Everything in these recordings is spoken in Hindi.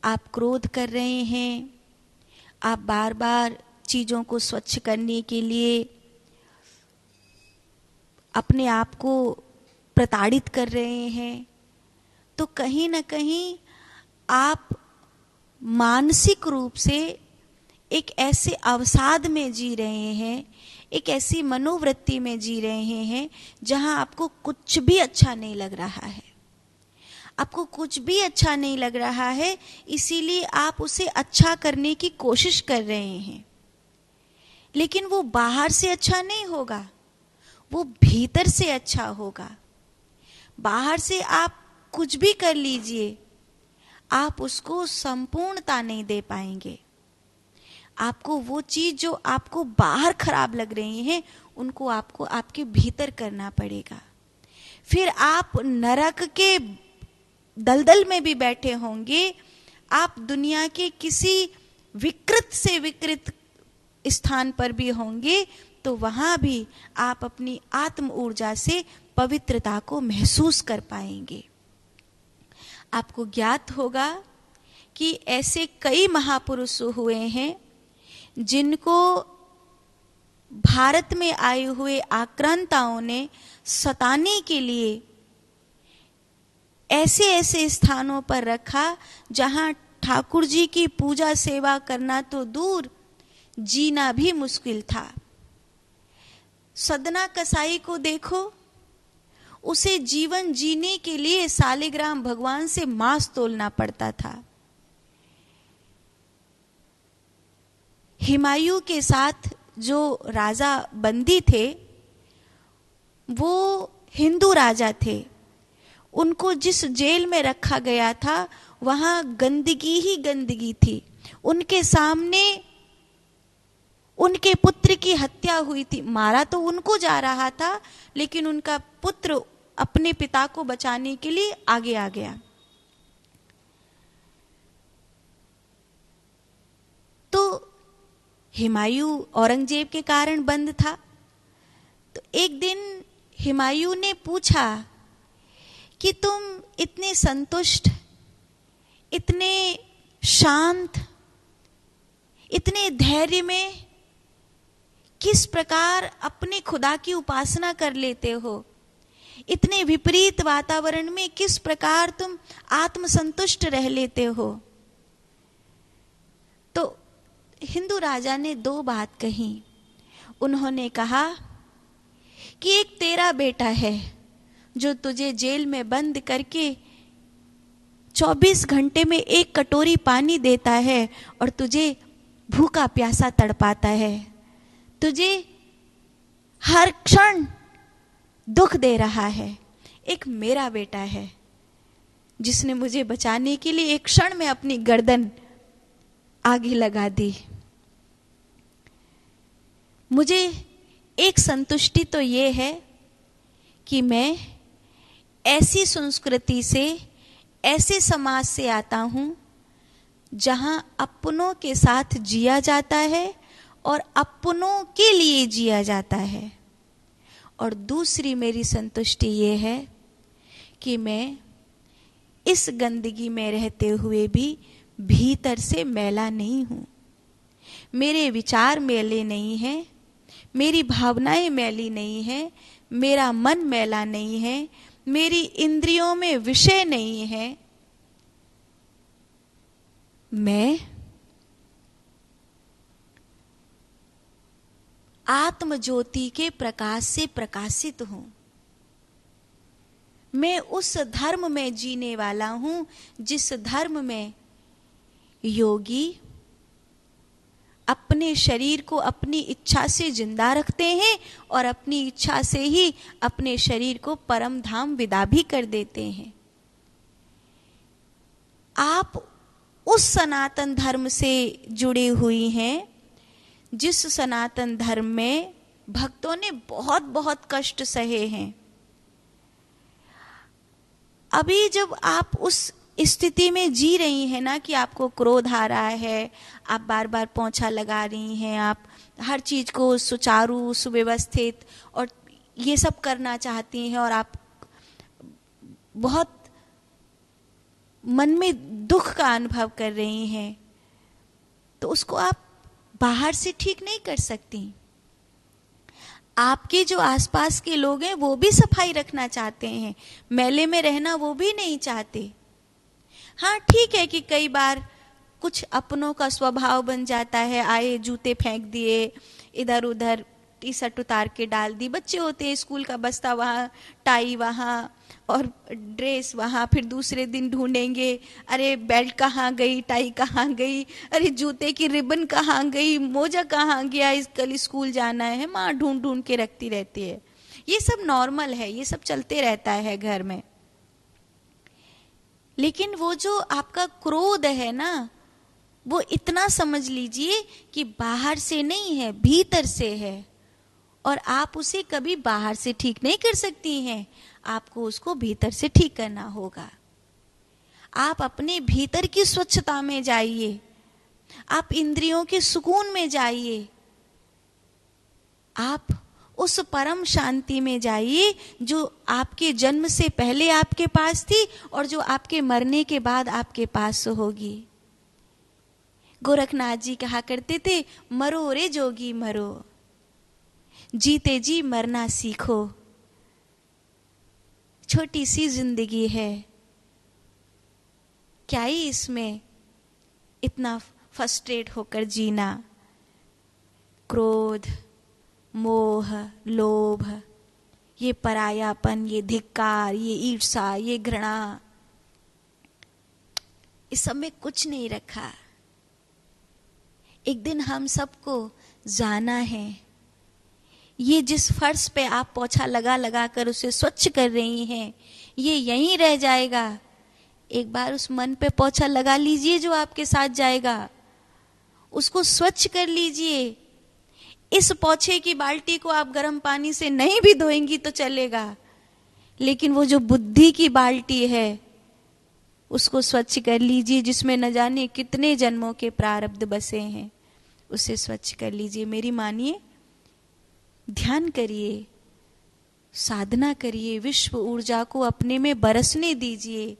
आप क्रोध कर रहे हैं, आप बार बार चीज़ों को स्वच्छ करने के लिए अपने आप को प्रताड़ित कर रहे हैं, तो कहीं ना कहीं आप मानसिक रूप से एक ऐसे अवसाद में जी रहे हैं, एक ऐसी मनोवृत्ति में जी रहे हैं जहां आपको कुछ भी अच्छा नहीं लग रहा है। आपको कुछ भी अच्छा नहीं लग रहा है, इसीलिए आप उसे अच्छा करने की कोशिश कर रहे हैं, लेकिन वो बाहर से अच्छा नहीं होगा, वो भीतर से अच्छा होगा। बाहर से आप कुछ भी कर लीजिए, आप उसको संपूर्णता नहीं दे पाएंगे। आपको वो चीज जो आपको बाहर खराब लग रही है, उनको आपको आपके भीतर करना पड़ेगा। फिर आप नरक के दलदल में भी बैठे होंगे, आप दुनिया के किसी विकृत से विकृत स्थान पर भी होंगे, तो वहां भी आप अपनी आत्म ऊर्जा से पवित्रता को महसूस कर पाएंगे। आपको ज्ञात होगा कि ऐसे कई महापुरुष हुए हैं जिनको भारत में आए हुए आक्रांताओं ने सताने के लिए ऐसे ऐसे स्थानों पर रखा जहां ठाकुर जी की पूजा सेवा करना तो दूर, जीना भी मुश्किल था। सदना कसाई को देखो, उसे जीवन जीने के लिए सालिग्राम भगवान से मांस तोलना पड़ता था। हुमायूं के साथ जो राजा बंदी थे, वो हिंदू राजा थे। उनको जिस जेल में रखा गया था, वहां गंदगी ही गंदगी थी। उनके सामने उनके पुत्र की हत्या हुई थी। मारा तो उनको जा रहा था, लेकिन उनका पुत्र अपने पिता को बचाने के लिए आगे आ गया। तो हुमायूं औरंगजेब के कारण बंद था। तो एक दिन हुमायूं ने पूछा कि तुम इतने संतुष्ट, इतने शांत, इतने धैर्य में किस प्रकार अपने खुदा की उपासना कर लेते हो? इतने विपरीत वातावरण में किस प्रकार तुम आत्मसंतुष्ट रह लेते हो? तो हिंदू राजा ने दो बात कही। उन्होंने कहा कि एक तेरा बेटा है जो तुझे जेल में बंद करके 24 घंटे में एक कटोरी पानी देता है और तुझे भूखा प्यासा तड़पाता है, तुझे हर क्षण दुख दे रहा है। एक मेरा बेटा है जिसने मुझे बचाने के लिए एक क्षण में अपनी गर्दन आगे लगा दी। मुझे एक संतुष्टि तो ये है कि मैं ऐसी संस्कृति से, ऐसे समाज से आता हूं जहां अपनों के साथ जिया जाता है और अपनों के लिए जिया जाता है। और दूसरी मेरी संतुष्टि ये है कि मैं इस गंदगी में रहते हुए भी भीतर से मैला नहीं हूं। मेरे विचार मैले नहीं हैं, मेरी भावनाएं मैली नहीं हैं, मेरा मन मैला नहीं है, मेरी इंद्रियों में विषय नहीं है। मैं आत्म ज्योति के प्रकाश से प्रकाशित हूं। मैं उस धर्म में जीने वाला हूं जिस धर्म में योगी अपने शरीर को अपनी इच्छा से जिंदा रखते हैं और अपनी इच्छा से ही अपने शरीर को परम धाम विदा भी कर देते हैं। आप उस सनातन धर्म से जुड़ी हुई हैं जिस सनातन धर्म में भक्तों ने बहुत बहुत कष्ट सहे हैं। अभी जब आप उस स्थिति में जी रही हैं ना कि आपको क्रोध आ रहा है, आप बार बार पोंछा लगा रही हैं, आप हर चीज को सुचारू सुव्यवस्थित और ये सब करना चाहती हैं और आप बहुत मन में दुख का अनुभव कर रही हैं, तो उसको आप बाहर से ठीक नहीं कर सकती। आपके जो आसपास के लोग हैं वो भी सफाई रखना चाहते हैं, मैले में रहना वो भी नहीं चाहते। हाँ ठीक है कि कई बार कुछ अपनों का स्वभाव बन जाता है, आए जूते फेंक दिए, इधर उधर टी शर्ट उतार के डाल दी, बच्चे होते हैं, स्कूल का बस्ता वहाँ, टाई वहाँ और ड्रेस वहाँ, फिर दूसरे दिन ढूंढेंगे, अरे बेल्ट कहाँ गई, टाई कहाँ गई, अरे जूते की रिबन कहाँ गई, मोजा कहाँ गया, इस कल स्कूल जाना है, माँ ढूंढ ढूंढ के रखती रहती है। ये सब नॉर्मल है, ये सब चलते रहता है घर में। लेकिन वो जो आपका क्रोध है ना, वो इतना समझ लीजिए कि बाहर से नहीं है, भीतर से है, और आप उसे कभी बाहर से ठीक नहीं कर सकती हैं, आपको उसको भीतर से ठीक करना होगा। आप अपने भीतर की स्वच्छता में जाइए, आप इंद्रियों के सुकून में जाइए, आप उस परम शांति में जाइए जो आपके जन्म से पहले आपके पास थी और जो आपके मरने के बाद आपके पास होगी। गोरखनाथ जी कहा करते थे, मरो रे जोगी मरो, जीते जी मरना सीखो। छोटी सी जिंदगी है, क्या ही इसमें इतना फ्रस्ट्रेट होकर जीना। क्रोध, मोह, लोभ, ये परायापन, ये धिक्कार, ये ईर्ष्या, ये घृणा, इस सब में कुछ नहीं रखा। एक दिन हम सबको जाना है। ये जिस फर्श पे आप पोछा लगा लगा कर उसे स्वच्छ कर रही हैं, ये यहीं रह जाएगा। एक बार उस मन पे पोछा लगा लीजिए जो आपके साथ जाएगा, उसको स्वच्छ कर लीजिए। इस पोछे की बाल्टी को आप गर्म पानी से नहीं भी धोएंगी तो चलेगा, लेकिन वो जो बुद्धि की बाल्टी है उसको स्वच्छ कर लीजिए, जिसमें न जाने कितने जन्मों के प्रारब्ध बसे हैं, उसे स्वच्छ कर लीजिए। मेरी मानिए, ध्यान करिए, साधना करिए, विश्व ऊर्जा को अपने में बरसने दीजिए,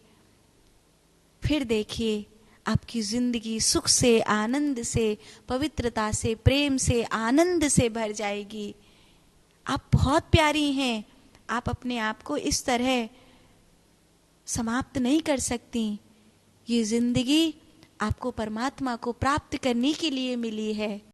फिर देखिए आपकी जिंदगी सुख से, आनंद से, पवित्रता से, प्रेम से, आनंद से भर जाएगी। आप बहुत प्यारी हैं, आप अपने आप को इस तरह समाप्त नहीं कर सकती। ये जिंदगी आपको परमात्मा को प्राप्त करने के लिए मिली है।